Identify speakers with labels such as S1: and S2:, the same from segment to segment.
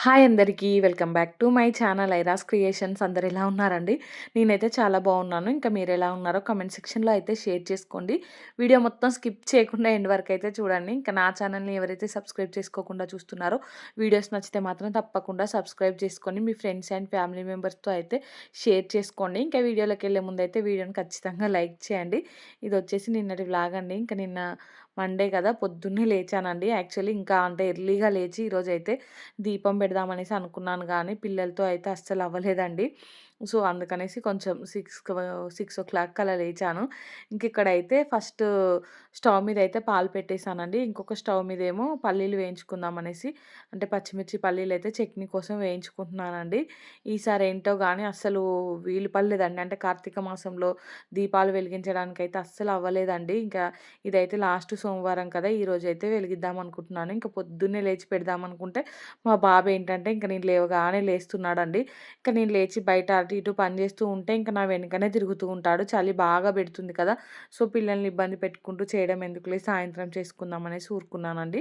S1: Hi అందరికీ. Welcome back to my channel ఐరాస్ creations. అందరు ఎలా ఉన్నారండి? నేనైతే చాలా బాగున్నాను. ఇంకా మీరు ఎలా ఉన్నారో కామెంట్ సెక్షన్‌లో అయితే షేర్ చేసుకోండి. వీడియో మొత్తం స్కిప్ చేయకుండా ఎండ్ వరకు అయితే చూడండి. ఇంకా నా ఛానల్‌ని ఎవరైతే సబ్స్క్రైబ్ చేసుకోకుండా చూస్తున్నారో వీడియోస్ నచ్చితే మాత్రం తప్పకుండా సబ్స్క్రైబ్ చేసుకొని మీ ఫ్రెండ్స్ అండ్ ఫ్యామిలీ మెంబర్స్‌తో అయితే షేర్ చేసుకోండి. ఇంకా వీడియోలోకెళ్ళే ముందైతే వీడియోని ఖచ్చితంగా లైక్ చేయండి. ఇది వచ్చేసి నిన్నటి వ్లాగ్ అండి. ఇంకా నిన్న మండే కదా పొద్దున్నే లేచానండి. యాక్చువల్లీ ఇంకా అంటే ఎర్లీగా లేచి ఈరోజైతే దీపం పెడదామనేసి అనుకున్నాను గానీ, పిల్లలతో అయితే అస్సలు అవ్వలేదండి. సో, అందుకనేసి కొంచెం 6:00 అలా లేచాను. ఇంకిక్కడైతే ఫస్ట్ స్టవ్ మీదయితే పాలు పెట్టేసానండి. ఇంకొక స్టవ్ మీదేమో పల్లీలు వేయించుకుందామనేసి అంటే పచ్చిమిర్చి పల్లీలయితే చట్నీ కోసం వేయించుకుంటున్నానండి. ఈసారి ఏంటో గానీ అస్సలు వీలు పడలేదండి. అంటే కార్తీక మాసంలో దీపాలు వెలిగించడానికైతే అస్సలు అవ్వలేదండి. ఇంకా ఇదైతే లాస్ట్ సోమవారం కదా! ఈరోజైతే వెలిగిద్దాం అనుకుంటున్నాను. ఇంక పొద్దున్నే లేచి పెడదామనుకుంటే మా బాబు ఏంటంటే ఇంక నేను లేవగానే లేస్తున్నాడండి. ఇంక నేను లేచి బయట అటు ఇటు పని చేస్తూ ఉంటే ఇంక నా వెనకనే తిరుగుతూ ఉంటాడు. చలి బాగా పెడుతుంది కదా! సో, పిల్లల్ని ఇబ్బంది పెట్టుకుంటూ చేయడం ఎందుకులే సాయంత్రం చేసుకుందాం అనేసి ఊరుకున్నానండి.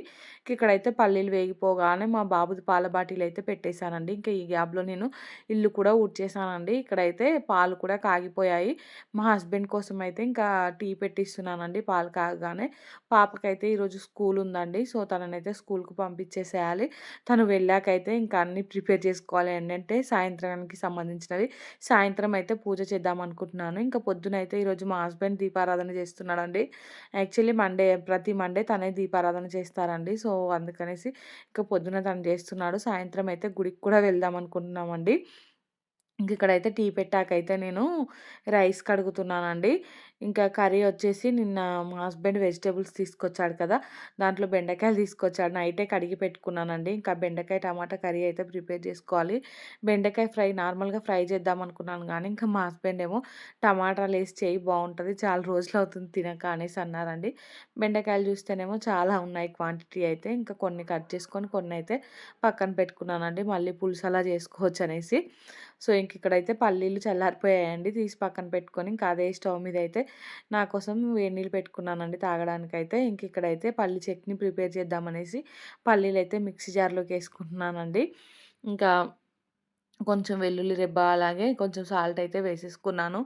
S1: ఇక్కడైతే పల్లీలు వేగిపోగానే మా బాబుది పాల బాటిల్ అయితే పెట్టేశానండి. ఇంక ఈ గ్యాప్‌లో నేను ఇల్లు కూడా ఊడ్చేసానండి. ఇక్కడైతే పాలు కూడా కాగిపోయాయి. మా హస్బెండ్ కోసం అయితే ఇంకా టీ పెట్టిస్తున్నానండి పాలు కాగగానే. పాపకైతే ఈరోజు స్కూల్ ఉందండి. సో, తననైతే స్కూల్‌కి పంపించేసేయాలి. తను వెళ్ళాకైతే ఇంకా అన్నీ ప్రిపేర్ చేసుకోవాలి. ఏంటంటే సాయంత్రానికి సంబంధించినవి. సాయంత్రం అయితే పూజ చేద్దామనుకుంటున్నాను. ఇంకా పొద్దునైతే ఈరోజు మా హస్బెండ్ దీపారాధన చేస్తున్నాడండి. యాక్చువల్లీ ప్రతి మండే తనే దీపారాధన చేస్తారండి. సో, అందుకనేసి ఇంకా పొద్దున తను చేస్తున్నాడు. సాయంత్రం అయితే గుడికి కూడా వెళ్దాం అనుకుంటున్నామండి. ఇక్కడైతే టీ పెట్టాకైతే నేను రైస్ కడుగుతున్నానండి. ఇంకా కర్రీ వచ్చేసి నిన్న మా హస్బెండ్ వెజిటబుల్స్ తీసుకొచ్చాడు కదా! దాంట్లో బెండకాయలు తీసుకొచ్చాడు. నైటే కడిగి పెట్టుకున్నానండి. ఇంకా బెండకాయ టమాటా కర్రీ అయితే ప్రిపేర్ చేసుకోవాలి. బెండకాయ ఫ్రై నార్మల్‌గా ఫ్రై చేద్దాం అనుకున్నాను గానీ, ఇంకా మా హస్బెండ్ ఏమో టమాటాలేసి చెయ్యి బావుంటది. చాలా రోజులవుతుంది తినక అనేసి అన్నారండి. బెండకాయలు చూస్తేనేమో చాలా ఉన్నాయి క్వాంటిటీ అయితే. ఇంకా కొన్ని కట్ చేసుకొని కొన్నయితే పక్కన పెట్టుకున్నానండి. మళ్ళీ పులుసు అలా చేసుకోవచ్చనేసి. సో, ఇక్కడైతే పల్లీలు చల్లారిపోయాయండి. తీసి పక్కన పెట్టుకొని ఇంకా అదే స్టవ్ మీద అయితే నా కోసం వేడి నీళ్ళు పెట్టుకున్నానండి తాగడానికైతే. ఇక్కడైతే పల్లి చట్నీ ప్రిపేర్ చేద్దామనేసి పల్లీలైతే మిక్సీ జార్‌లోకి ఏసుకుంటున్నానండి. ఇంకా కొంచెం వెల్లుల్లి రెబ్బ అలాగే కొంచెం సాల్ట్ అయితే వేసేసుకున్నాను.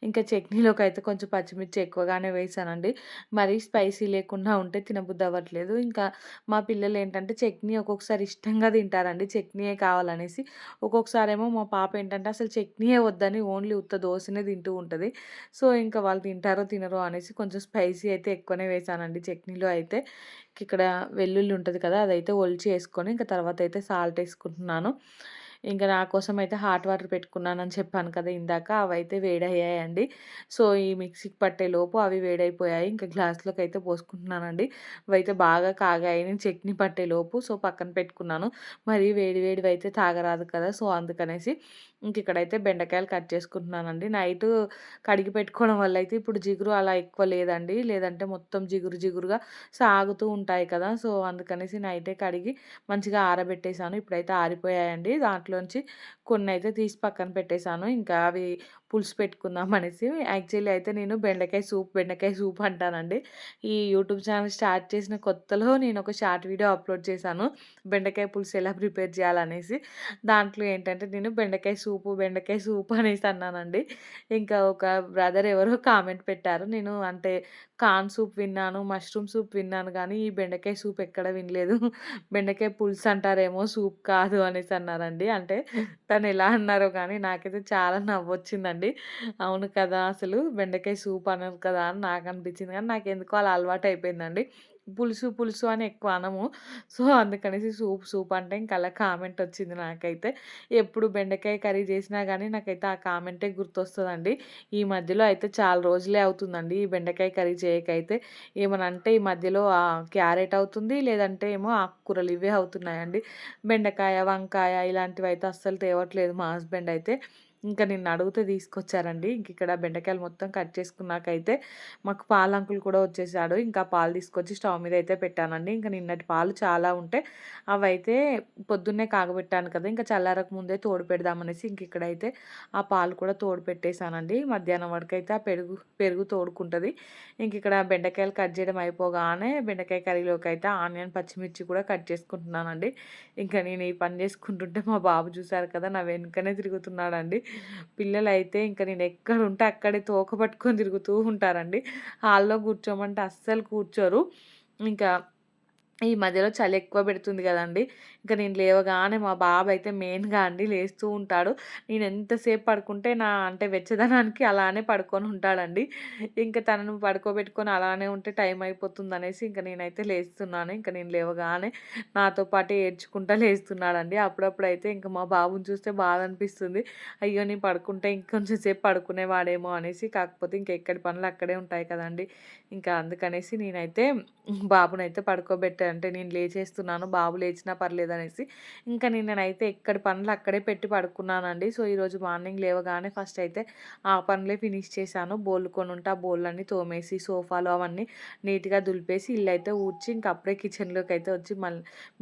S1: ఇంకా చట్నీలోకైతే కొంచెం పచ్చిమిర్చి ఎక్కువగానే వేశానండి. మరీ స్పైసీ లేకుండా ఉంటే తినబుద్ధి అవ్వట్లేదు. ఇంకా మా పిల్లలేంటంటే చట్నీ ఒక్కొక్కసారి ఇష్టంగా తింటారండి. చట్నీయే కావాలనేసి. ఒక్కొక్కసారేమో మా పాప ఏంటంటే అసలు చట్నీయే వద్దని ఓన్లీ ఉత్త దోసనే తింటూ ఉంటది. సో, ఇంకా వాళ్ళు తింటారో తినరో అనేసి కొంచెం స్పైసీ అయితే ఎక్కువనే వేశానండి చట్నీలో అయితే. ఇక్కడ వెల్లుల్లి ఉంటది కదా! అదైతే ఒలిచి ఏసుకొని ఇంకా తర్వాత అయితే సాల్ట్ ఏసుకుంటున్నాను. ఇంక నా కోసం అయితే హాట్ వాటర్ పెట్టుకున్నానని చెప్పాను కదా ఇందాక. అవైతే వేడయ్యాయండి. సో, ఈ మిక్సీకి పట్టేలోపు అవి వేడైపోయాయి. ఇంకా గ్లాస్‌లోకైతే పోసుకుంటున్నానండి. అవైతే బాగా కాగాయి. నేను చట్నీ పట్టేలోపు. సో, పక్కన పెట్టుకున్నాను. మరీ వేడి వేడివైతే తాగరాదు కదా! సో, అందుకనేసి ఇక్కడైతే బెండకాయలు కట్ చేసుకుంటున్నానండి. నైటు కడిగి పెట్టుకోవడం వల్ల అయితే ఇప్పుడు జిగురు అలా ఎక్కువ లేదండి. లేదంటే మొత్తం జిగురు జిగురుగా సాగుతూ ఉంటాయి కదా! సో, అందుకనేసి నైటే కడిగి మంచిగా ఆరబెట్టేసాను. ఇప్పుడైతే ఆరిపోయాయండి. దాంట్లోంచి కొన్నైతే తీసి పక్కన పెట్టేసాను. ఇంకా అవి పులుసు పెట్టుకుందాం అనేసి. యాక్చువల్లీ అయితే నేను బెండకాయ సూప్ అంటానండి. ఈ యూట్యూబ్ ఛానల్ స్టార్ట్ చేసిన కొత్తలో నేను ఒక షార్ట్ వీడియో అప్‌లోడ్ చేశాను. బెండకాయ పులుసు ఎలా ప్రిపేర్ చేయాలనేసి. దాంట్లో ఏంటంటే నేను బెండకాయ సూప్ అనేసి అన్నానండి. ఇంకా ఒక బ్రదర్ ఎవరో కామెంట్ పెట్టారు. నేను అంటే కార్న్ సూప్ విన్నాను, మష్రూమ్ సూప్ విన్నాను గానీ, ఈ బెండకాయ సూప్ ఎక్కడ వినలేదు. బెండకాయ పులుసు అంటారేమో సూప్ కాదు అనేసి అన్నారండి. అంటే తనెలా అన్నారో గానీ నాకైతే చాలా నవ్వొచ్చిందండి. అవును కదా! అసలు బెండకాయ సూప్ అనరు కదా! అని నాకనిపించింది గానీ, నాకెందుకో అలా అలవాటయిపోయిందండి. పులుసు అని ఎక్కువ అనము. సో, అందుకనేసి సూప్ అంటే ఇంక అలా కామెంట్ వచ్చింది నాకైతే. ఎప్పుడు బెండకాయ కర్రీ చేసినా గానీ నాకైతే ఆ కామెంటే గుర్తొస్తదండి. ఈ మధ్యలో అయితే చాలా రోజులే అవుతుందండి ఈ బెండకాయ కర్రీ చేయకైతే. ఏమనంటే ఈ మధ్యలో క్యారెట్ అవుతుంది. లేదంటే ఏమో ఆకుకూరలు ఇవే అవుతున్నాయండి. బెండకాయ, వంకాయ ఇలాంటివైతే అస్సలు తేవట్లేదు మా హస్బెండ్ అయితే. ఇంకా నిన్ను అడిగితే తీసుకొచ్చారండి. ఇక్కడ బెండకాయలు మొత్తం కట్ చేసుకున్నాకైతే మాకు పాల అంకుల్ కూడా వచ్చేసాడు. ఇంకా పాలు తీసుకొచ్చి స్టవ్ మీద అయితే పెట్టానండి. ఇంకా నిన్నటి పాలు చాలా ఉంటే అవైతే పొద్దున్నే కాగబెట్టాను కదా! ఇంకా చల్లారక ముందే తోడు పెడదామనేసి ఇక్కడైతే ఆ పాలు కూడా తోడు పెట్టేసానండి. మధ్యాహ్నం వరకైతే ఆ పెరుగు పెరుగు తోడుకుంటది. ఇక్కడ బెండకాయలు కట్ చేయడం అయిపోగానే బెండకాయ కర్రీలోకి అయితే ఆనియన్, పచ్చిమిర్చి కూడా కట్ చేసుకుంటున్నానండి. ఇంకా నేను ఈ పని చేసుకుంటుంటే మా బాబు చూసారు కదా! నా వెనుకనే తిరుగుతున్నాడండి. పిల్లలైతే ఇంకా నేను ఎక్కడుంటే అక్కడే తోక పట్టుకొని తిరుగుతూ ఉంటారండి. హాల్‌లో కూర్చోమంటే అస్సలు కూర్చోరు. ఇంకా ఈ మధ్యలో చలి ఎక్కువ పెడుతుంది గదండీ! నేను లేవగానే మా బాబైతే మెయిన్‌గా అండి లేస్తూ ఉంటాడు. నేను ఎంతసేపు పడుకుంటే అంటే వెచ్చదనానికి అలానే పడుకొని ఉంటాడండి. తనను పడుకోబెట్టుకొని అలానే ఉంటే టైం అయిపోతుందనేసి నేనైతే లేస్తున్నాను. నేను లేవగానే నాతో పాటు ఏడ్చుకుంటా లేస్తున్నాడండి. అప్పుడప్పుడైతే మా బాబుని చూస్తే బాధ అనిపిస్తుంది. అయ్యో! నేను పడుకుంటే ఇంకొంచెం సేపు పడుకునేవాడేమో అనేసి. కాకపోతే ఎక్కడి పనులు అక్కడే ఉంటాయి కదండీ! అందుకనేసి నేనైతే బాబునైతే పడుకోబెట్టా. అంటే నేను లేచేస్తున్నాను, బాబు లేచినా పర్లేదనేసి. నేనైతే ఎక్కడి పనులు అక్కడే పెట్టి పడుకున్నానండి. సో, ఈరోజు మార్నింగ్ లేవగానే ఫస్ట్ అయితే ఆ పనులే ఫినిష్ చేశాను. బోళ్ళు కొనుంటే ఆ బోళ్ళన్నీ తోమేసి, సోఫాలు అవన్నీ నీట్‌గా దులిపేసి, ఇల్లైతే ఊడ్చి అప్పుడే కిచెన్‌లోకైతే వచ్చి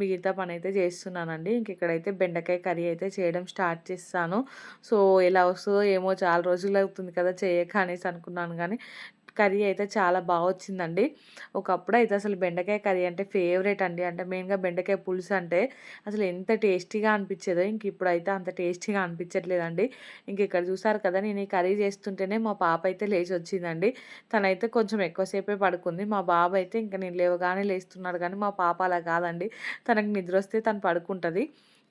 S1: మిగతా పనైతే చేస్తున్నానండి. ఇక్కడైతే బెండకాయ కర్రీ అయితే చేయడం స్టార్ట్ చేశాను. సో, ఎలా వస్తదో ఏమో, చాలా రోజులవుతుంది కదా చేయక అనేసి అనుకున్నాను గానీ, కర్రీ అయితే చాలా వచ్చిందండి. ఒకప్పుడైతే అసలు బెండకాయ కర్రీ అంటే ఫేవరెట్ అండి. అంటే మెయిన్‌గా బెండకాయ పులుసు అంటే అసలు ఎంత టేస్టీగా అనిపిచ్చేదో, ఇప్పుడైతే అంత టేస్టీగా అనిపిచ్చట్లేదండి. ఇక్కడ చూసారు కదా! నేను ఈ కర్రీ చేస్తుంటేనే మా పాప అయితే లేచొచ్చిందండి. తనైతే కొంచెం ఎక్కువ సేపే పడుకుంది. మా బాబైతే నేను లేవగానే లేస్తున్నాడు గానీ, మా పాప అలా కాదండి. తనకి నిద్రొస్తే తను పడుకుంటది.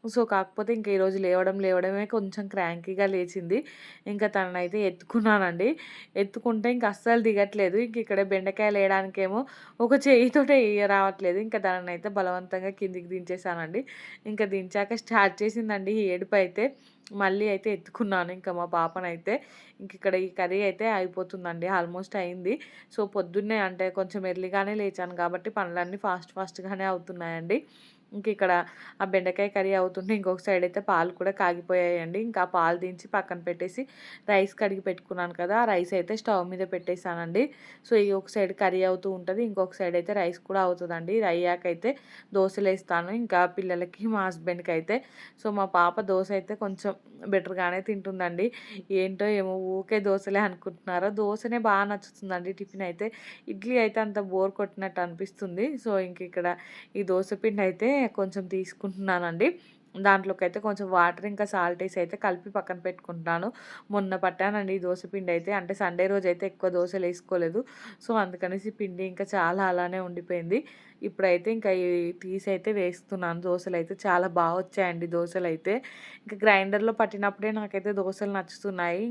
S1: సో, కాకపోతే ఈరోజు లేవడమే కొంచెం క్రాంకీగా లేచింది. తననైతే ఎత్తుకున్నానండి. ఎత్తుకుంటే అస్సలు దిగట్లేదు. ఇక్కడ బెండకాయలేయడానికేమో ఒక చెయ్యితోటే రావట్లేదు. దాన్నైతే బలవంతంగా కిందికి దించేసానండి. దించాక స్టార్ట్ చేసిందండి ఈ ఏడుపైతే. మళ్ళీ అయితే ఎత్తుకున్నాను మా పాపనైతే. ఇక్కడ ఈ కర్రీ అయితే అయిపోతుందండి. ఆల్మోస్ట్ అయింది. సో, పొద్దున్నే అంటే కొంచెం ఎర్లీగానే లేచాను కాబట్టి పనులన్నీ ఫాస్ట్‌గానే అవుతున్నాయండి. ఇక్కడ ఆ బెండకాయ కర్రీ అవుతుంటే ఇంకొక సైడ్ అయితే పాలు కూడా కాగిపోయాయండి. ఆ పాలు దించి పక్కన పెట్టేసి రైస్ కడిగి పెట్టుకున్నాను కదా! ఆ రైస్ అయితే స్టవ్ మీద పెట్టేసానండి. సో, ఈ ఒక సైడ్ కర్రీ అవుతూ ఉంటది. ఇంకొక సైడ్ అయితే రైస్ కూడా అవుతదండి. ఇది అయ్యాకైతే దోసలేస్తాను. పిల్లలకి, మా హస్బెండ్‌కైతే. సో, మా పాప దోస అయితే కొంచెం బెటర్‌గానే తింటుందండి. ఏంటో ఏమో ఊకే దోసలే అనుకుంటున్నారా? దోసనే బాగా నచ్చుతుందండి టిఫిన్ అయితే. ఇడ్లీ అయితే అంత బోర్ కొట్టినట్టు అనిపిస్తుంది. సో, ఇక్కడ ఈ దోస పిండి అయితే కొంచెం తీసుకుంటున్నానండి. దాంట్లోకైతే కొంచెం వాటర్ ఇంకా సాల్ట్ ఏసి అయితే కలిపి పక్కన పెట్టుకుంటున్నాను. మొన్న పట్టానండి ఈ దోస పిండైతే. అంటే సండే రోజైతే ఎక్కువ దోసలేసుకోలేదు. సో, అందుకనేసి పిండి ఇంకా చాలా అలానే ఉండిపోయింది. ఇప్పుడైతే ఈ తీసైతే వేస్తున్నాను దోసలైతే. చాలా వచ్చాయండి దోసలైతే. గ్రైండర్‌లో పట్టినప్పుడే నాకైతే దోసలు నచ్చుతున్నాయి.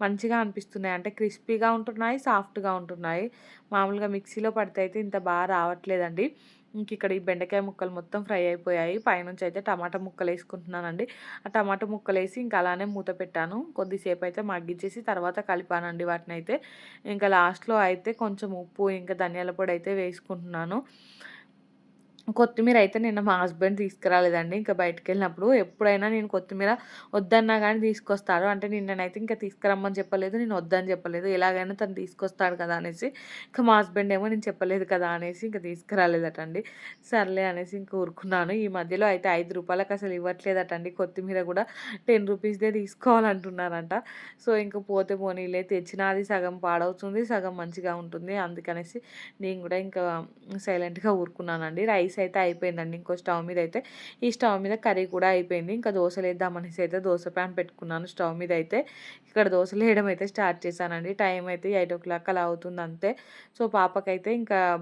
S1: మంచిగా అనిపిస్తున్నాయి. అంటే క్రిస్పీగా ఉంటున్నాయి, సాఫ్ట్‌గా ఉంటున్నాయి. మామూలుగా మిక్సీలో పడితే అయితే ఇంత రావట్లేదండి. ఇక్కడ ఈ బెండకాయ ముక్కలు మొత్తం ఫ్రై అయిపోయాయి. పైనుంచి అయితే టమాటా ముక్కలేసుకుంటున్నానండి. ఆ టమాటా ముక్కలేసి అలానే మూత పెట్టాను. కొద్దిసేపయితే మగ్గిచ్చేసి తర్వాత కలిపానండి వాటినైతే. లాస్ట్‌లో అయితే కొంచెం ఉప్పు, ధనియాల పొడి అయితే వేసుకుంటున్నాను. కొత్తిమీర అయితే నిన్న మా హస్బెండ్ తీసుకురాలేదండి. బయటికెళ్ళినప్పుడు ఎప్పుడైనా నేను కొత్తిమీర వద్దన్నా గానీ తీసుకొస్తాడు. అంటే నిన్ననైతే తీసుకురమ్మని చెప్పలేదు. నేను వద్దని చెప్పలేదు. ఎలాగైనా తను తీసుకొస్తాడు కదా! అనేసి. మా హస్బెండ్ ఏమో నేను చెప్పలేదు కదా! అనేసి తీసుకురాలేదటండి. సర్లే అనేసి ఊరుకున్నాను. ఈ మధ్యలో అయితే రూ. 5కి అసలు ఇవ్వట్లేదటండి. కొత్తిమీర కూడా రూ. 10దే తీసుకోవాలంటున్నారంట. సో, పోతే పోనీలే, తెచ్చినా అది సగం పాడవుతుంది, సగం మంచిగా ఉంటుంది. అందుకనేసి నేను కూడా సైలెంట్‌గా ఊరుకున్నానండి. రైస్ అయితే అయిపోయిందండి. ఇంకో స్టవ్ మీద అయితే ఈ స్టవ్ మీద కర్రీ కూడా అయిపోయింది. దోసలేద్దామనేసి అయితే దోస ప్యాన్ పెట్టుకున్నాను స్టవ్ మీద అయితే. ఇక్కడ దోసలేయడం అయితే స్టార్ట్ చేశానండి. టైం అయితే 8:00 అలా అవుతుంది అంతే. సో, పాపకైతే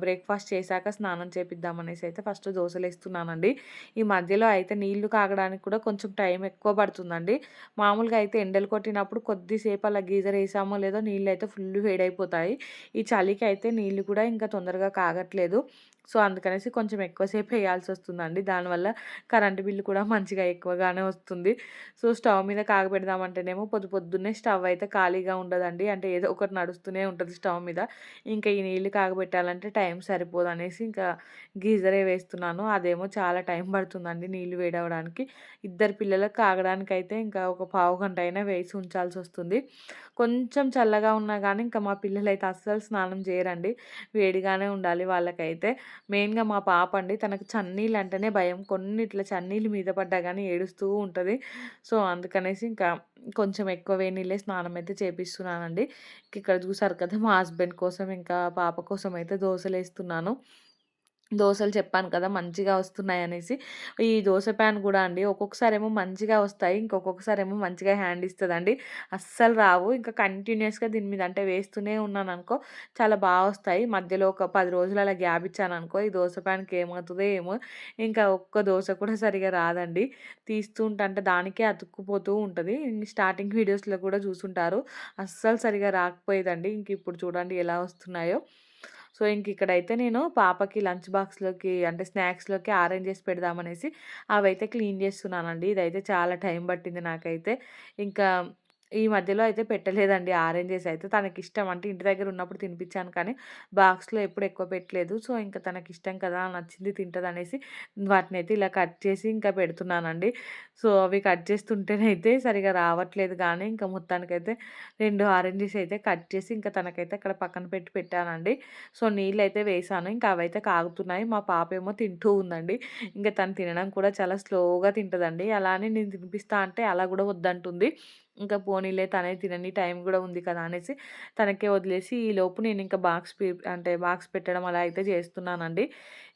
S1: బ్రేక్‌ఫాస్ట్ చేశాక స్నానం చేపిద్దామనేసి అయితే ఫస్ట్ దోసలేస్తున్నానండి. ఈ మధ్యలో అయితే నీళ్లు కాగడానికి కూడా కొంచెం టైం ఎక్కువ పడుతుందండి. మామూలుగా అయితే ఎండలు కొట్టినప్పుడు కొద్దిసేపు అలా గీజర్ ఏసామో లేదో నీళ్ళైతే ఫుల్ వేడైపోతాయి. ఈ చలికి అయితే నీళ్ళు కూడా తొందరగా కాగట్లేదు. సో, అందుకనేసి కొంచెం ఎక్కువ సేపు ఎయాల్సొస్తుందండి. దానివల్ల కరెంట్ బిల్లు కూడా మంచిగా ఎక్కువగానే వస్తుంది. సో, స్టవ్ మీద కాగబెడదామంటేనేమో పొద్దున్నే స్టవ్ అయితే ఖాళీగా ఉండదండి. అంటే ఏదో ఒకటి నడుస్తూనే ఉంటది స్టవ్ మీద. ఇంకా ఈ నీళ్ళు కాగబెట్టాలంటే టైం సరిపోదనేసి ఇంకా గీజరే వేస్తున్నాను. అదేమో చాలా టైం పడుతుందండి నీళ్ళు వేడవ్వడానికి. ఇద్దరు పిల్లలకు కాగడానికైతే ఇంకా ఒక పావుగంట అయినా వేసి ఉంచాల్సొస్తుంది. కొంచెం చల్లగా ఉన్నా గానీ ఇంకా మా పిల్లలైతే అస్సలు స్నానం చేయరండి. వేడిగానే ఉండాలి వాళ్ళకైతే. మెయిన్‌గా మా పాప అండి తనకు చన్నీళ్ళంటేనే భయం. కొన్ని ఇట్లా చన్నీళ్ళు మీద పడ్డా గానీ ఏడుస్తూ ఉంటది. సో, అందుకనేసి ఇంకా కొంచెం ఎక్కువ వేడి నీళ్ళే స్నానం అయితే చేపిస్తున్నానండి. ఇక్కడ చూసారు కదా! మా హస్బెండ్ కోసం ఇంకా పాప కోసం అయితే దోసలేస్తున్నాను. దోసలు చెప్పాను కదా! మంచిగా వస్తున్నాయనేసి. ఈ దోస పాన్ గూడా అండి ఒక్కొక్కసారేమో మంచిగా వస్తాయి. ఇంకొకసారేమో మంచిగా హ్యాండ్ ఇస్తదండి. అస్సలు రావు. ఇంకా కంటిన్యూయస్‌గా దీని మీద అంటే వేస్తూనే ఉన్నాననుకో చాలా వస్తాయి. మధ్యలో ఒక 10 రోజులు అలా గ్యాప్ ఇచ్చాననుకో ఈ దోస పాన్‌కి ఏమవుతదో ఏమో! ఇంకా ఒక్క దోస కూడా సరిగ్గా రాదండి. తీస్తూ ఉంటంటే దానికే అతుక్కుపోతూ ఉంటది. స్టార్టింగ్ వీడియోస్‌లో కూడా చూసుంటారు. అస్సలు సరిగ్గా రాకపోయేదండి. ఇంక ఇప్పుడు చూడండి ఎలా వస్తున్నాయో! సో, ఇక్కడైతే నేను పాపకి లంచ్ బాక్స్‌లోకి అంటే స్నాక్స్‌లోకి ఆరెంజెస్ పెడదామనేసి అవైతే క్లీన్ చేస్తున్నానండి. ఇదైతే చాలా టైం పట్టింది నాకైతే. ఇంకా ఈ మధ్యలో అయితే పెట్టలేదండి ఆరెంజెస్ అయితే. తనకిష్టం అంటే ఇంటి దగ్గర ఉన్నప్పుడు తినిపించాను కానీ బాక్స్‌లో ఎప్పుడు ఎక్కువ పెట్టలేదు. సో, ఇంకా తనకిష్టం కదా! నచ్చింది తింటదనేసి వాటినైతే ఇలా కట్ చేసి ఇంకా పెడుతున్నానండి. సో, అవి కట్ చేస్తుంటేనైతే సరిగ్గా రావట్లేదు కానీ ఇంకా మొత్తానికైతే 2 ఆరెంజెస్ అయితే కట్ చేసి ఇంకా తనకైతే అక్కడ పక్కన పెట్టానండి. సో, నీళ్ళైతే వేశాను. ఇంకా అవైతే కాగుతున్నాయి. మా పాపేమో తింటూ ఉందండి. ఇంక తను తినడం కూడా చాలా స్లోగా తింటదండి. అలా అని నేను తినిపిస్తా అంటే అలా గూడా వద్దంటుంది. ఇంకా పోనీలే తనే తినని టైం గూడా ఉంది కదా! అనేసి తనకే వదిలేసి ఈలోపు నేనింక బాక్స్ పెట్టడం అలా అయితే చేస్తున్నానండి.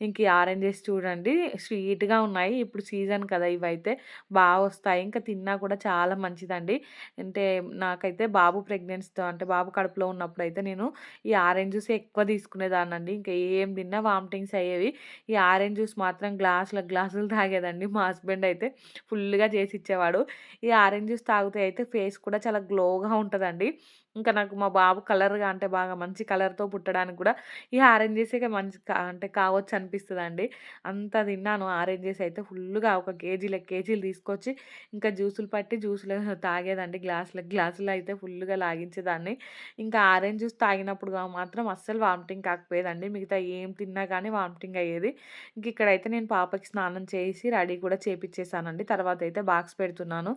S1: ఇంక ఈ ఆరెంజెస్ చూడండి స్వీట్‌గా ఉన్నాయి. ఇప్పుడు సీజన్ కదా! ఇవైతే వస్తాయి. ఇంకా తిన్నా కూడా చాలా మంచిదండి. అంటే నాకైతే బాబు ప్రెగ్నెన్సీతో అంటే బాబు కడుపులో ఉన్నప్పుడైతే నేను ఈ ఆరెంజ్ జ్యూసే ఎక్కువ తీసుకునేదాన్నండి. ఇంకా ఏం తిన్నా వామిటింగ్స్ అయ్యేవి. ఈ ఆరెంజ్ జ్యూస్ మాత్రం గ్లాసులు తాగేదండి. మా హస్బెండ్ అయితే ఫుల్‌గా చేసిచ్చేవాడు. ఈ ఆరెంజ్ జ్యూస్ తాగితే అయితే ఫేస్ కూడా చాలా గ్లోగా ఉంటదండి. ఇంకా నాకు మా బాబు కలర్‌గా అంటే బాగా మంచి కలర్‌తో పుట్టడానికి కూడా ఈ ఆరెంజెసే మంచి అంటే కావచ్చు అనిపిస్తదండి. అంత తిన్నాను ఆరెంజెస్ అయితే ఫుల్‌గా ఒక కేజీలు తీసుకొచ్చి ఇంకా జ్యూసులు తాగేదండి. గ్లాసులు అయితే ఫుల్‌గా లాగించేదాన్ని. ఇంకా ఆరెంజ్ జ్యూస్ తాగినప్పుడు మాత్రం అస్సలు వామిటింగ్ కాకపోయేదండి. మిగతా ఏం తిన్నా కానీ వామిటింగ్ అయ్యేది. ఇక్కడైతే నేను పాపకి స్నానం చేసి రెడీ కూడా చేపిచ్చేసానండి. తర్వాతయితే బాక్స్ పెడుతున్నాను.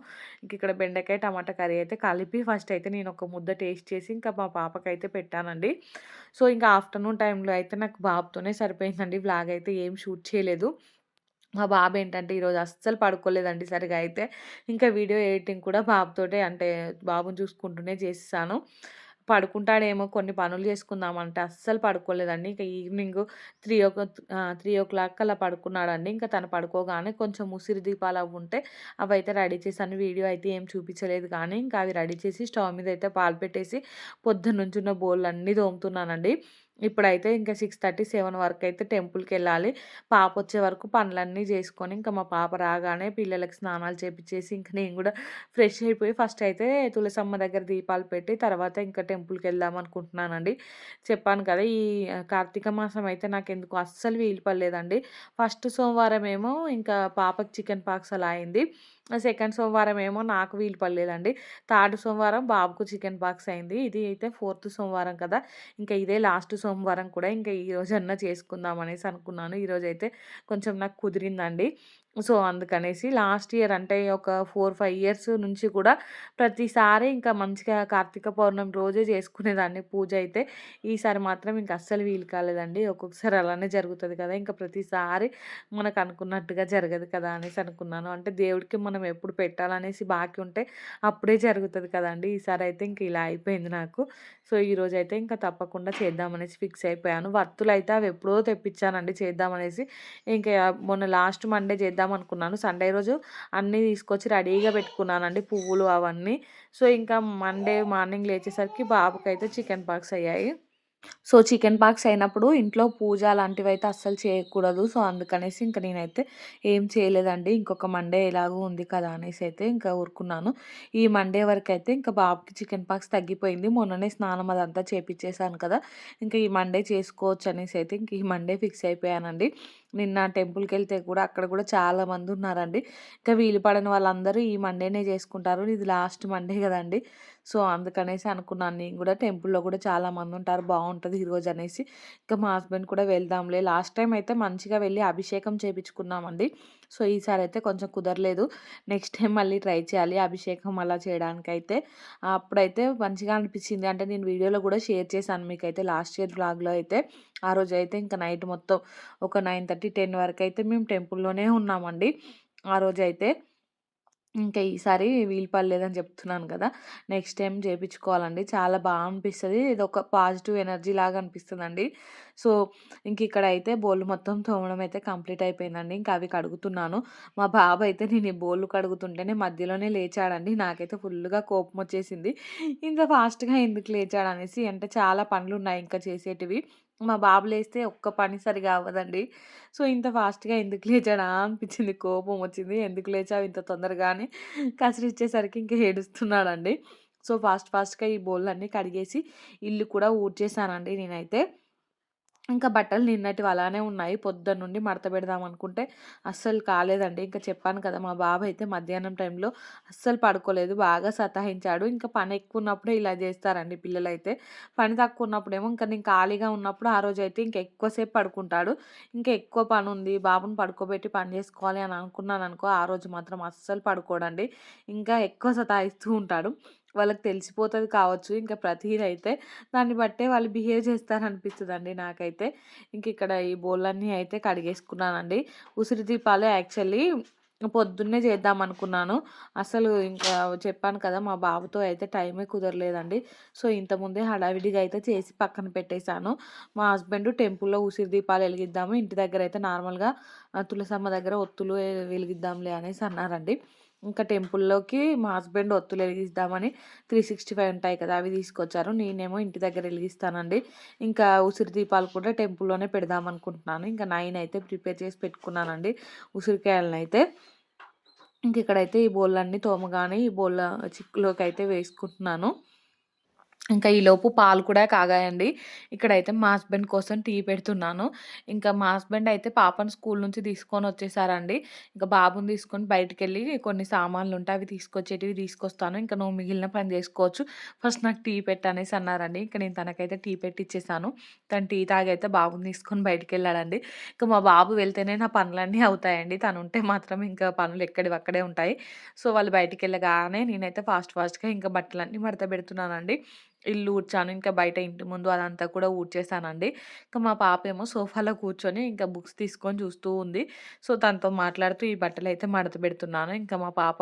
S1: ఇక్కడ బెండకాయ, టమాటా కర్రీ అయితే కలిపి ఫస్ట్ అయితే నేను ఒక ముద్ద టేస్ట్ చేసి ఇంకా మా పాపకైతే పెట్టానండి. సో, ఇంకా ఆఫ్టర్‌నూన్ టైంలో అయితే నాకు బాబుతోనే సరిపోయిందండి. వ్లాగ్ అయితే ఏం షూట్ చేయలేదు. మా బాబేంటంటే ఈరోజు అస్సలు పడుకోలేదండి సరిగా అయితే. ఇంకా వీడియో ఎడిటింగ్ కూడా బాబుతోటే అంటే బాబుని చూసుకుంటూనే చేసేసాను. పడుకుంటాడేమో కొన్ని పనులు చేసుకుందామంటే అస్సలు పడుకోలేదండి. ఇక ఈవినింగు 3:00 అలా పడుకున్నాడండి. ఇంకా తను పడుకోగానే కొంచెం ఉసిరి దీపాలు అవ్వుంటే అవైతే రెడీ చేశాను. వీడియో అయితే ఏం చూపించలేదు కానీ ఇంకా అవి రెడీ చేసి స్టవ్ మీద అయితే పాలు పెట్టేసి పొద్దున్నుంచున్న బోళ్ళన్నీ తోముతున్నానండి. ఇప్పుడైతే ఇంకా 6:30, 7 వరకైతే టెంపుల్‌కెళ్ళాలి. పాపొచ్చే వరకు పనులన్నీ జేసుకొని, ఇంకా మా పాప రాగానే పిల్లలకి స్నానాలు చేపిచ్చేసి, ఇంక నేను గూడా ఫ్రెష్ అయిపోయి ఫస్టయితే తులసమ్మ దగ్గర దీపాలు పెట్టి, తర్వాత ఇంకా టెంపుల్‌కెళ్దాం అనుకుంటున్నానండి. చెప్పాను కదా! ఈ కార్తీక మాసం అయితే నాకెందుకో అస్సలు వీలు పడలేదండి. ఫస్ట్ సోమవారమేమో ఇంకా పాపకి చికెన్ పాక్స్ అలా అయింది. సెకండ్ సోమవారమేమో నాకు వీలు పడలేదండి. థర్డ్ సోమవారం బాబుకు చికెన్ పాక్స్ అయింది. ఇది అయితే ఫోర్త్ సోమవారం కదా! ఇంకా ఇదే లాస్ట్ సోమవారం కూడా ఇంకా ఈరోజన్నా చేసుకుందాం అనేసి అనుకున్నాను. ఈరోజైతే కొంచెం నాకు కుదిరిందండి. సో, అందుకనేసి లాస్ట్ ఇయర్ అంటే ఒక 4, 5 ఇయర్స్ నుంచి కూడా ప్రతిసారి ఇంకా మంచిగా కార్తీక పౌర్ణమి రోజే చేసుకునేదాన్ని పూజ అయితే. ఈసారి మాత్రం ఇంక అస్సలు వీలు కాలేదండి. ఒక్కొక్కసారి అలానే జరుగుతది కదా! ఇంక ప్రతిసారి మనకు అనుకున్నట్టుగా జరగదు కదా! అనేసి అనుకున్నాను. అంటే దేవుడికి మనం ఎప్పుడు పెట్టాలనేసి బాకీ ఉంటే అప్పుడే జరుగుతది కదండీ! ఈసారైతే ఇంక ఇలా అయిపోయింది నాకు. సో, ఈరోజైతే ఇంకా తప్పకుండా చేద్దామనేసి ఫిక్స్ అయిపోయాను. వత్తులైతే అవి ఎప్పుడో తెప్పించానండి చేద్దామనేసి. ఇంకా మొన్న లాస్ట్ మండే చేద్దామనుకున్నాను. సండే రోజు అన్నీ తీసుకొచ్చి రెడీగా పెట్టుకున్నానండి పువ్వులు అవన్నీ. సో, ఇంకా మండే మార్నింగ్ లేచేసరికి బాబుకైతే చికెన్ పాక్స్ అయ్యాయి. సో, చికెన్ పాక్స్ అయినప్పుడు ఇంట్లో పూజ అలాంటివైతే అస్సలు చేయకూడదు. సో, అందుకనేసి ఇంక నేనైతే ఏం చేయలేదండి. ఇంకొక మండే ఎలాగో ఉంది కదా! అనేసైతే ఇంకా ఊరుకున్నాను. ఈ మండే వరకైతే ఇంక బాబుకి చికెన్ పాక్స్ తగ్గిపోయింది. మొన్ననే స్నానం అదంతా చేపిచ్చేసాను కదా! ఇంక ఈ మండే చేసుకోవచ్చు అనేసైతే ఇంక ఈ మండే ఫిక్స్ అయిపోయానండి. నిన్న టెంపుల్‌కెళ్తే కూడా అక్కడ కూడా చాలామందున్నారండి. ఇంకా వీలు పడని వాళ్ళందరూ ఈ మండేనే చేసుకుంటారు. ఇది లాస్ట్ మండే గదండీ! సో, అందుకనేసి అనుకున్నాను నేను గూడా టెంపుల్‌లో గూడా చాలామందుంటారు బావుంటది ఈరోజు అనేసి. ఇంకా మా హస్బెండ్ కూడా వెళ్దాంలే లాస్ట్ టైమ్ అయితే మంచిగా వెళ్లి అభిషేకం చేపించుకున్నామండి. సో, ఈసారైతే కొంచెం కుదరలేదు. నెక్స్ట్ టైమ్ మళ్ళీ ట్రై చేయాలి అభిషేకం అలా చేయడానికైతే. అప్పుడైతే మంచిగా అనిపించింది. అంటే నేను వీడియోలో గూడా షేర్ చేశాను మీకైతే లాస్ట్ ఇయర్ వ్లాగ్‌లో అయితే. ఆ రోజైతే ఇంక నైట్ మొత్తం ఒక 9:30, 10 వరకైతే మేము టెంపుల్‌లోనే ఉన్నామండి. ఆ రోజైతే. ఇంకా ఈసారి వీలు పడలేదని చెప్తున్నాను కదా! నెక్స్ట్ టైమ్ చేపించుకోవాలండి. చాలా అనిపిస్తది. ఇదొక పాజిటివ్ ఎనర్జీ లాగా అనిపిస్తదండి. సో, ఇక్కడైతే బోళ్ళు మొత్తం తోమడం అయితే కంప్లీట్ అయిపోయిందండి. ఇంకా అవి కడుగుతున్నాను. మా బాబైతే నేను ఈ బోళ్ళు కడుగుతుంటేనే మధ్యలోనే లేచాడండి. నాకైతే ఫుల్లుగా కోపమొచ్చేసింది. ఇంత ఫాస్ట్‌గా ఎందుకు లేచాడనేసి. అంటే చాలా పనులున్నాయి ఇంకా చేసేటివి. మా బాబు లేస్తే ఒక్క పని సరిగ్గా అవ్వదండి. సో, ఇంత ఫాస్ట్‌గా ఎందుకు లేచాడా అనిపించింది. కోపం వచ్చింది. ఎందుకు లేచావు ఇంత తొందరగా అని కసిరిచ్చేసరికి ఇంక ఏడుస్తున్నాడండి. సో, ఫాస్ట్‌గా ఈ బోళ్ళన్నీ కడిగేసి ఇల్లు కూడా ఊడ్చేసానండి నేనైతే. ఇంకా బట్టలు నిన్నటివి అలానే ఉన్నాయి. పొద్దున్నుండి మడత పెడదామనుకుంటే అస్సలు కాలేదండి. ఇంకా చెప్పాను కదా! మా బాబైతే మధ్యాహ్నం టైంలో అస్సలు పడుకోలేదు. బాగా సతాయించాడు. ఇంకా పని ఎక్కువున్నప్పుడే ఇలా జేస్తారండి పిల్లలైతే. పని తక్కువున్నప్పుడేమో ఇంక నేను ఖాళీగా ఉన్నప్పుడు ఆ రోజైతే ఇంక ఎక్కువ సేపు పడుకుంటాడు. ఇంకా ఎక్కువ పనుంది, బాబుని పడుకోబెట్టి పని జేసుకోవాలి అని అనుకున్నాననుకో, ఆ రోజు మాత్రం అస్సలు పడుకోడండి. ఇంకా ఎక్కువ సతాయిస్తూ ఉంటాడు. వాళ్ళకి తెలిసిపోతది కావచ్చు. ఇంకా ప్రతీదైతే దాన్ని బట్టే వాళ్ళు బిహేవ్ చేస్తారనిపిస్తదండి నాకైతే. ఇక్కడ ఈ బోళ్ళన్నీ అయితే కడిగేసుకున్నానండి. ఉసిరి దీపాలు యాక్చువల్లీ పొద్దున్నే చేద్దామనుకున్నాను. అసలు ఇంకా చెప్పాను కదా! మా బాబుతో అయితే టైమే కుదరలేదండి. సో, ఇంతకుముందే హడావిడిగా అయితే చేసి పక్కన పెట్టేశాను. మా హస్బెండ్ టెంపుల్‌లో ఉసిరి దీపాలు ఎలిగిద్దాము. ఇంటి దగ్గరైతే నార్మల్‌గా తులసమ్మ దగ్గర ఒత్తులు వెలిగిద్దాంలే అనేసి అన్నారండి. ఇంకా టెంపుల్‌లోకి మా హస్బెండ్ ఒత్తులు ఎలిగిద్దామని 365 ఉంటాయి కదా! అవి తీసుకొచ్చారు. నేనేమో ఇంటి దగ్గర ఎలిగిస్తానండి. ఇంకా ఉసిరి దీపాలు కూడా టెంపుల్‌లోనే పెడదామనుకుంటున్నాను. ఇంకా 9 అయితే ప్రిపేర్ చేసి పెట్టుకున్నానండి ఉసిరికాయలనైతే. ఇక్కడైతే ఈ బోళ్ళన్నీ తోమగానే ఈ బోళ్ళ చిక్కులోకైతే వేసుకుంటున్నాను. ఇంకా ఈలోపు పాలు కూడా కాగాయండి. ఇక్కడైతే మా హస్బెండ్ కోసం టీ పెడుతున్నాను. ఇంకా మా హస్బెండ్ అయితే పాపను స్కూల్ నుంచి తీసుకొనొచ్చేసారండి. ఇంకా బాబుని తీసుకొని బయటికెళ్ళి కొన్ని సామాన్లుంటే అవి తీసుకొచ్చేటివి తీసుకొస్తాను. ఇంక నువ్వు మిగిలిన పని జేసుకోవచ్చు. ఫస్ట్ నాకు టీ పెట్టనేసి అన్నారండి. ఇంక నేను తనకైతే టీ పెట్టిచ్చేసాను. తను టీ తాగైతే బాబుని తీసుకొని బయటికెళ్ళాడండి. ఇంక మా బాబు వెళ్తేనే నా పనులన్నీ అవుతాయండి. తనుంటే మాత్రం ఇంకా పనులు ఎక్కడివక్కడే ఉంటాయి. సో, వాళ్ళు బయటికెళ్ళగానే నేనైతే ఫాస్ట్‌గా ఇంకా బట్టలన్నీ మడత బెడుతున్నానండి. ఇల్లు ఊడ్చాను. ఇంకా బయట ఇంటి ముందు అదంతా కూడా ఊడ్చేసానండి. ఇంకా మా పాపేమో సోఫాలో కూర్చొని ఇంకా బుక్స్ తీసుకొని చూస్తూ ఉంది. సో, తనతో మాట్లాడుతూ ఈ బట్టలైతే మడత పెడుతున్నాను. ఇంకా మా పాప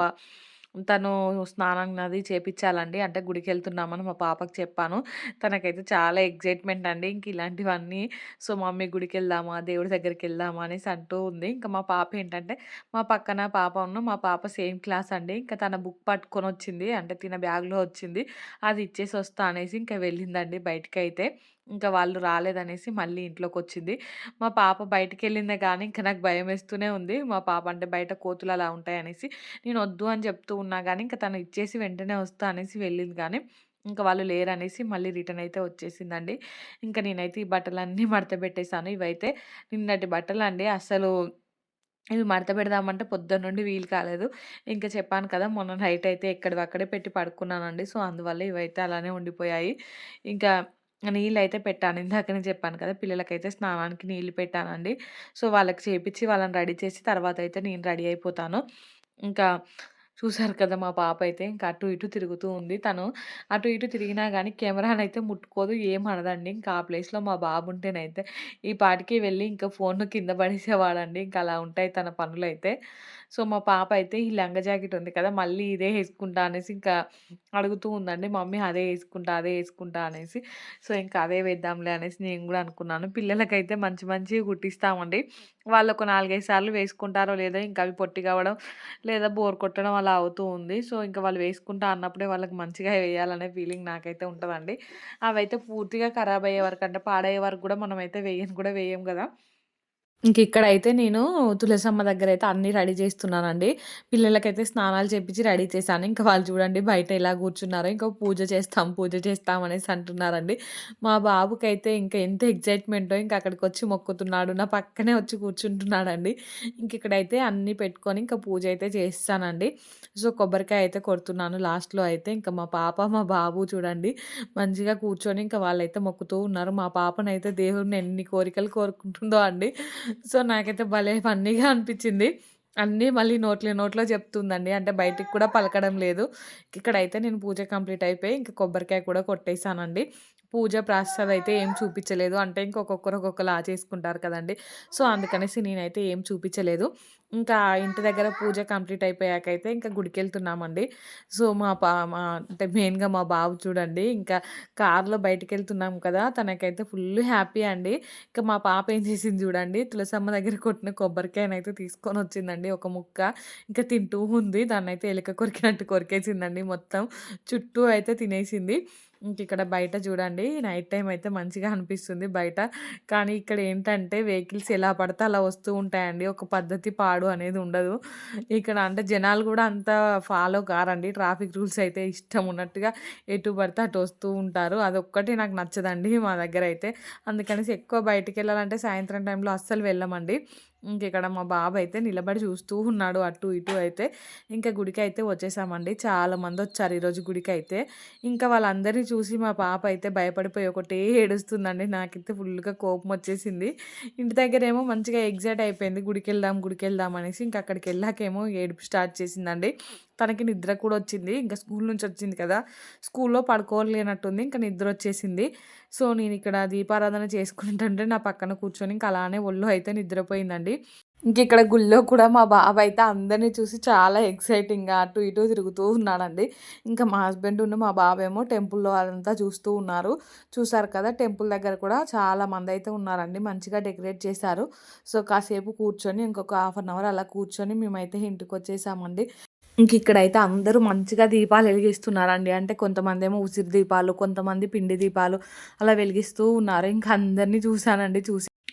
S1: తను స్నానం అది చేపిచ్చాలండి. అంటే గుడికెళ్తున్నామని మా పాపకి చెప్పాను. తనకైతే చాలా ఎక్సైట్‌మెంట్ అండి. ఇంక ఇలాంటివన్నీ. సో, మమ్మీ గుడికెళ్దామా, దేవుడి దగ్గరికెళ్దామా అనేసి అంటూ ఉంది. ఇంకా మా పాప ఏంటంటే మా పక్కన మా పాప సేమ్ క్లాస్ అండి. ఇంకా తన బుక్ పట్టుకొనొచ్చింది. అంటే తిన బ్యాగ్‌లో వచ్చింది. అది ఇచ్చేసి వస్తా అనేసి ఇంకా వెళ్ళిందండి బయటికైతే. ఇంకా వాళ్ళు రాలేదనేసి మళ్ళీ ఇంట్లోకొచ్చింది. మా పాప బయటికెళ్ళిందే గానీ ఇంక నాకు భయమేస్తూనే ఉంది. మా పాప అంటే బయట కోతులు అలా ఉంటాయనేసి. నేను వద్దు అని చెప్తూ ఉన్నా గానీ ఇంక తను ఇచ్చేసి వెంటనే వస్తా అనేసి వెళ్ళింది గానీ, ఇంక వాళ్ళు లేరనేసి మళ్ళీ రిటర్న్ అయితే వచ్చేసిందండి. ఇంక నేనైతే ఈ బట్టలన్నీ మడత పెట్టేసాను. ఇవైతే నిన్నటి బట్టలండి. అసలు ఇవి మడత పెడదామంటే పొద్దున్నుండి వీలు కాలేదు. ఇంక చెప్పాను కదా! మొన్న నైట్ అయితే ఎక్కడివక్కడే పెట్టి పడుకున్నానండి. సో, అందువల్ల ఇవైతే అలానే ఉండిపోయాయి. ఇంకా నీళ్ళైతే పెట్టాను. ఇందాకనే చెప్పాను కదా! పిల్లలకైతే స్నానానికి నీళ్ళు పెట్టానండి. సో, వాళ్ళకి చేపిచ్చి వాళ్ళని రెడీ చేసి తర్వాతయితే నేను రెడీ అయిపోతాను. ఇంకా చూసారు కదా! మా పాప అయితే ఇంకా అటు ఇటు తిరుగుతూ ఉంది. తను అటు ఇటు తిరిగినా గానీ కెమెరానైతే ముట్టుకోదు. ఏమనదండి. ఇంకా ఆ ప్లేస్‌లో మా బాబుంటేనైతే ఈ పాటికి వెళ్ళి ఇంకా ఫోన్‌ను కింద పడేసేవాడండి. ఇంకా అలా ఉంటాయి తన పనులైతే. సో, మా పాప అయితే ఈ లంగా జాకెట్ ఉంది కదా! మళ్ళీ ఇదే యేసుకుంటా అనేసి ఇంకా అడుగుతూ ఉందండి. మమ్మీ అదే యేసుకుంటా, అదే యేసుకుంటా అనేసి. సో, ఇంకా అదే వేద్దాంలే అనేసి నేను గూడా అనుకున్నాను. పిల్లలకైతే మంచి మంచివి కుట్టిస్తామండి. వాళ్ళొక 4, 5 సార్లు వేసుకుంటారో లేదో ఇంకా అవి పొట్టిగవ్వడం, లేదా బోర్ కొట్టడం అలా అవుతూ ఉంది. సో, ఇంక వాళ్ళు వేసుకుంటా అన్నప్పుడే వాళ్ళకి మంచిగా వేయాలనే ఫీలింగ్ నాకైతే ఉంటదండి. అవైతే పూర్తిగా ఖరాబయ్యే వరకు అంటే పాడయ్యే వరకు గూడా మనమైతే వేయను కూడా వేయం గదా! ఇంకిక్కడైతే నేను తులసమ్మ దగ్గరైతే అన్నీ రెడీ చేస్తున్నానండి. పిల్లలకైతే స్నానాలు చేపిచ్చి రెడీ చేశాను. ఇంక వాళ్ళు చూడండి బయట ఎలా కూర్చున్నారో, ఇంక పూజ చేస్తాం, పూజ చేస్తాం అనేసి అంటున్నారండి. మా బాబుకైతే ఇంక ఎంత ఎక్సైట్‌మెంటో ఇంక అక్కడికొచ్చి మొక్కుతున్నాడు. నా పక్కనే వచ్చి కూర్చుంటున్నాడండి. ఇంకిక్కడైతే అన్నీ పెట్టుకొని ఇంక పూజ అయితే చేసేసానండి. సో, కొబ్బరికాయ అయితే కొడుతున్నాను లాస్ట్‌లో అయితే. ఇంక మా పాప, మా బాబు చూడండి మంచిగా కూర్చొని ఇంక వాళ్ళైతే మొక్కుతూ ఉన్నారు. మా పాపనైతే దేవుడిని ఎన్ని కోరికలు కోరుకుంటుందో అండి. సో, నాకైతే భలే ఫన్నీగా అనిపిచ్చింది. అన్నీ మళ్ళీ నోట్లో నోట్లో చెప్తుందండి. అంటే బయటికి కూడా పలకడం లేదు. ఇక్కడైతే నేను పూజ కంప్లీట్ అయిపోయి ఇంక కొబ్బరికాయ కూడా కొట్టేసానండి. పూజ ప్రాసెస్ అదైతే ఏం చూపిచ్చలేదు. అంటే ఇంక ఒక్కొక్కరు ఒక్కొక్కలా చేసుకుంటారు కదండీ! సో, అందుకనేసి నేనైతే ఏం చూపిచ్చలేదు. ఇంకా ఇంటి దగ్గర పూజ కంప్లీట్ అయిపోయాకైతే ఇంకా గుడికెళ్తున్నామండి. సో, మా అంటే మెయిన్‌గా మా బాబు చూడండి ఇంకా కార్‌లో బయటికెళ్తున్నాం కదా! తనకైతే ఫుల్ హ్యాపీ అండి. ఇక మా పాప ఏం చేసింది చూడండి, తులసమ్మ దగ్గర కొట్టిన కొబ్బరికాయనైతే తీసుకొనొచ్చిందండి ఒక ముక్క. ఇంక తింటూ ఉంది. దాన్నైతే ఎలక కొరికినట్టు కొరికేసిందండి మొత్తం. చుట్టూ అయితే తినేసింది. ఇంకిక్కడ బయట చూడండి నైట్ టైమ్ అయితే మంచిగా అనిపిస్తుంది బయట. కానీ ఇక్కడ ఏంటంటే వెహికల్స్ ఎలా పడితే అలా వస్తూ ఉంటాయండి. ఒక పద్ధతి, పాడు అనేది ఉండదు. ఇక్కడ అంటే జనాలు గూడా అంత ఫాలో కారండి. ట్రాఫిక్ రూల్స్ అయితే ఇష్టం ఉన్నట్టుగా ఎటు పడితే అటు వస్తూ ఉంటారు. అదొక్కటి నాకు నచ్చదండి మా దగ్గరైతే. అందుకనేసి ఎక్కువ బయటికెళ్ళాలంటే సాయంత్రం టైంలో అస్సలు వెళ్ళమండి. ఇంకిక్కడ మా బాబయితే నిలబడి చూస్తూ ఉన్నాడు అటు ఇటు అయితే. ఇంకా గుడికైతే వచ్చేసామండి. చాలా మందొచ్చారు ఈరోజు గుడికైతే. ఇంకా వాళ్ళందరిని చూసి మా పాప అయితే భయపడిపోయి ఒకటే ఏడుస్తుందండి. నాకైతే ఫుల్‌గా కోపమొచ్చేసింది. ఇంటి దగ్గరేమో మంచిగా ఎక్సైట్ అయిపోయింది. గుడికెళ్దాం, గుడికెళ్దాం అనేసి. ఇంక అక్కడికెళ్ళాకేమో ఏడుపు స్టార్ట్ చేసిందండి. తనకి నిద్ర కూడా వచ్చింది. ఇంక స్కూల్ నుంచి వచ్చింది కదా! స్కూల్‌లో పడుకోలేనట్టుంది. ఇంక నిద్రొచ్చేసింది. సో, నేనిక్కడ దీపారాధన చేసుకుంటుంటే నా పక్కన కూర్చొని ఇంక అలానే ఒళ్ళో అయితే నిద్రపోయిందండి. ఇంకిక్కడ గుళ్ళో కూడా మా బాబయితే అందరిని చూసి చాలా ఎక్సైటింగ్‌గా అటు ఇటు తిరుగుతూ ఉన్నాడండి. ఇంకా మా హస్బెండును, మా బాబేమో టెంపుల్‌లో అదంతా చూస్తూ ఉన్నారు. చూసారు కదా! టెంపుల్ దగ్గర కూడా చాలా మందయితే ఉన్నారండి. మంచిగా డెకరేట్ చేశారు. సో, కాసేపు కూర్చొని ఇంకొక హాఫ్ అన్ అవర్ అలా కూర్చొని మేమైతే ఇంటికొచ్చేసామండి. ఇంకిక్కడైతే అందరూ మంచిగా దీపాలు ఎలిగిస్తున్నారండి. అంటే కొంతమందేమో ఉసిరి దీపాలు, కొంతమంది పిండి దీపాలు అలా వెలిగిస్తూ ఉన్నారు. ఇంక అందరిని చూసానండి.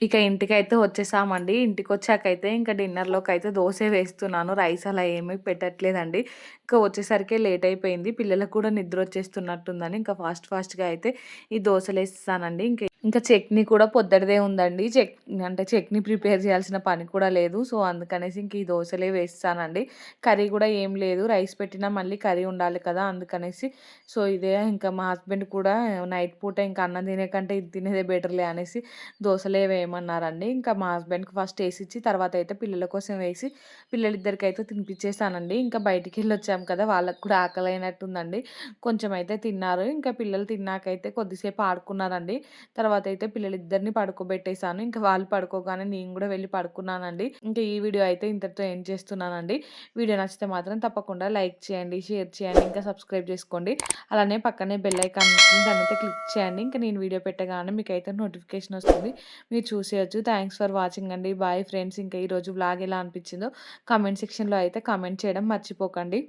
S1: ఇక ఇంటికైతే వచ్చేసామండి. ఇంటికొచ్చాకైతే ఇంక డిన్నర్‌లోకైతే దోసే వేస్తున్నాను. రైస్ అలా ఏమీ పెట్టట్లేదండి. ఇంకా వచ్చేసరికే లేట్ అయిపోయింది. పిల్లలకు కూడా నిద్రొచ్చేస్తున్నట్టుందని ఇంకా ఫాస్ట్‌గా అయితే ఈ దోసలేసేసానండి. ఇంకా చట్నీ కూడా పొద్దటిదే ఉందండి. అంటే చట్నీ ప్రిపేర్ చేయాల్సిన పని కూడా లేదు. సో, అందుకనేసి ఇంక ఈ దోసలే వేసేసానండి. కర్రీ కూడా ఏం లేదు. రైస్ పెట్టినా మళ్ళీ కర్రీ ఉండాలి కదా! అందుకనేసి సో, ఇదే ఇంకా మా హస్బెండ్ కూడా నైట్ పూట ఇంక అన్నం తినే కంటే ఇది తినేదే బెటర్‌లే అనేసి దోసలే వేయమన్నారండి. ఇంకా మా హస్బెండ్‌కి ఫస్ట్ ఏసిచ్చి తర్వాత అయితే పిల్లల కోసం వేసి పిల్లలిద్దరికైతే తినిపిచ్చేసానండి. ఇంకా బయటికెళ్ళొచ్చాం కదా! వాళ్ళకి కూడా ఆకలైనట్టుందండి. కొంచెం అయితే తిన్నారు. ఇంకా పిల్లలు తిన్నాకైతే కొద్దిసేపు ఆడుకున్నారండి. తర్వాత అయితే పిల్లలిద్దరిని పడుకోబెట్టేసాను. ఇంకా వాళ్ళు పడుకోగానే నేను కూడా వెళ్లి పడుకున్నానండి. ఇంకా ఈ వీడియో అయితే ఇంతటితో ఎండ్ చేస్తున్నానండి. వీడియో నచ్చితే మాత్రం తప్పకుండా లైక్ చేయండి, షేర్ చేయండి, ఇంకా సబ్స్క్రైబ్ చేసుకోండి. అలానే పక్కనే బెల్ ఐకాన్ ఉంటుంది. దాన్నైతే క్లిక్ చేయండి. ఇంకా నేను వీడియో పెట్టగానే మీకైతే నోటిఫికేషన్ వస్తుంది. మీరు చూసేయొచ్చు. థాంక్స్ ఫర్ వాచింగ్ అండి. Bye friends. ఇంకా ఈరోజు వ్లాగ్ ఎలా అనిపించిందో కామెంట్ సెక్షన్‌లో అయితే కామెంట్ చేయడం మర్చిపోకండి.